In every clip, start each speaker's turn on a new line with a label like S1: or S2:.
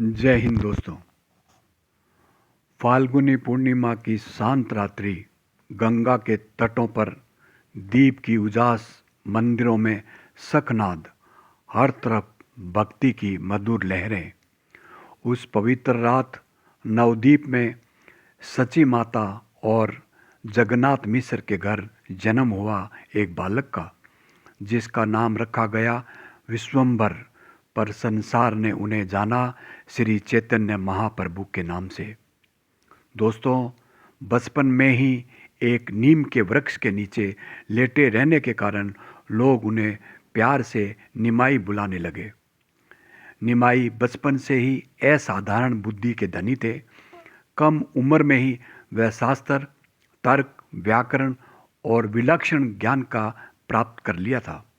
S1: जय हिंद दोस्तों। फाल्गुनी पूर्णिमा की शांत रात्रि, गंगा के तटों पर दीप की उजास, मंदिरों में शंखनाद, हर तरफ भक्ति की मधुर लहरें। उस पवित्र रात नवद्वीप में सची माता और जगन्नाथ मिश्र के घर जन्म हुआ एक बालक का, जिसका नाम रखा गया विश्वम्भर, पर संसार ने उन्हें जाना श्री चैतन्य महाप्रभु के नाम से। दोस्तों, बचपन में ही एक नीम के वृक्ष के नीचे लेटे रहने के कारण लोग उन्हें प्यार से निमाई बुलाने लगे। निमाई बचपन से ही असाधारण बुद्धि के धनी थे। कम उम्र में ही वह शास्त्र, तर्क, व्याकरण और विलक्षण ज्ञान का प्राप्त कर लिया था।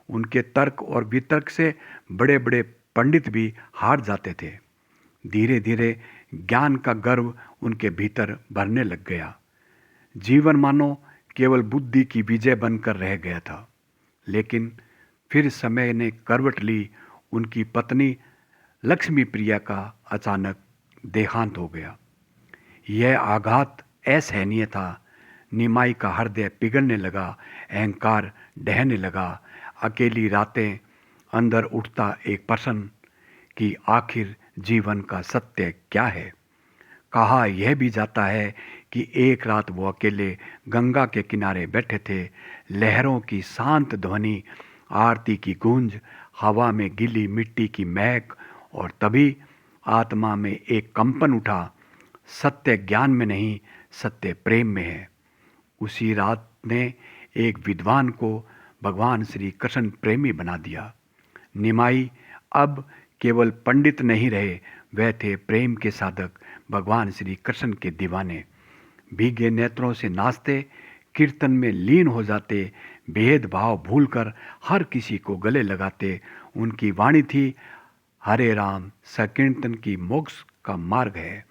S1: उनके तर्क और वितर्क से बड़े बड़े पंडित भी हार जाते थे। धीरे धीरे ज्ञान का गर्व उनके भीतर भरने लग गया। जीवन मानो केवल बुद्धि की विजय बनकर रह गया था। लेकिन फिर समय ने करवट ली। उनकी पत्नी लक्ष्मी प्रिया का अचानक देहांत हो गया। यह आघात असहनीय था। निमाई का हृदय पिघलने लगा, अहंकार ढहने लगा। अकेली रातें अंदर उठता एक प्रश्न कि आखिर जीवन का सत्य क्या है। कहा यह भी जाता है कि एक रात वो अकेले गंगा के किनारे बैठे थे। लहरों की शांत ध्वनि, आरती की गूंज, हवा में गीली मिट्टी की महक, और तभी आत्मा में एक कंपन उठा। सत्य ज्ञान में नहीं, सत्य प्रेम में है। उसी रात ने एक विद्वान को भगवान श्री कृष्ण प्रेमी बना दिया। निमाई अब केवल पंडित नहीं रहे, वह थे प्रेम के साधक, भगवान श्री कृष्ण के दीवाने। भीगे नेत्रों से नाचते, कीर्तन में लीन हो जाते, भेदभाव भूलकर हर किसी को गले लगाते। उनकी वाणी थी, हरे राम संकीर्तन की मोक्ष का मार्ग है,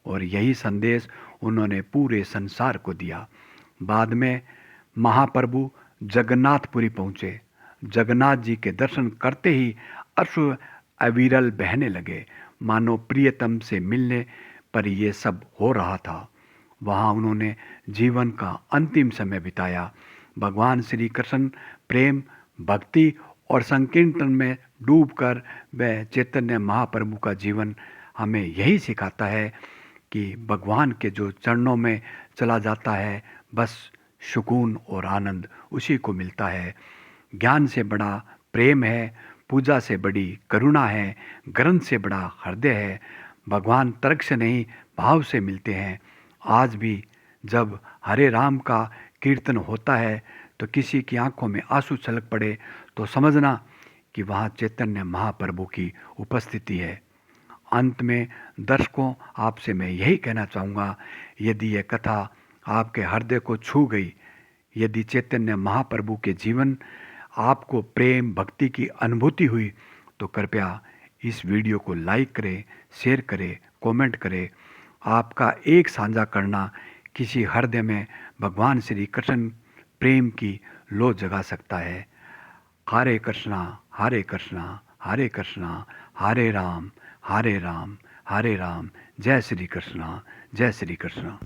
S1: और यही संदेश उन्होंने पूरे संसार को दिया। बाद में महाप्रभु जगन्नाथपुरी पहुँचे। जगन्नाथ जी के दर्शन करते ही अश्रु अविरल बहने लगे, मानो प्रियतम से मिलने पर ये सब हो रहा था। वहाँ उन्होंने जीवन का अंतिम समय बिताया। भगवान श्री कृष्ण प्रेम, भक्ति और संकीर्तन में डूबकर वह चैतन्य महाप्रभु का जीवन हमें यही सिखाता है कि भगवान के जो चरणों में चला जाता है, बस सुकून और आनंद उसी को मिलता है। ज्ञान से बड़ा प्रेम है, पूजा से बड़ी करुणा है, ग्रंथ से बड़ा हृदय है। भगवान तर्क से नहीं, भाव से मिलते हैं। आज भी जब हरे राम का कीर्तन होता है तो किसी की आंखों में आंसू छलक पड़े तो समझना कि वहाँ चैतन्य महाप्रभु की उपस्थिति है। अंत में दर्शकों, आपसे मैं यही कहना चाहूँगा, यदि यह कथा आपके हृदय को छू गई, यदि चैतन्य महाप्रभु के जीवन आपको प्रेम भक्ति की अनुभूति हुई, तो कृपया इस वीडियो को लाइक करें, शेयर करें, कमेंट करें। आपका एक साझा करना किसी हृदय में भगवान श्री कृष्ण प्रेम की लो जगा सकता है। हरे कृष्णा हरे कृष्णा हरे कृष्णा, हरे राम हरे राम हरे राम। जय श्री कृष्णा, जय श्री कृष्णा।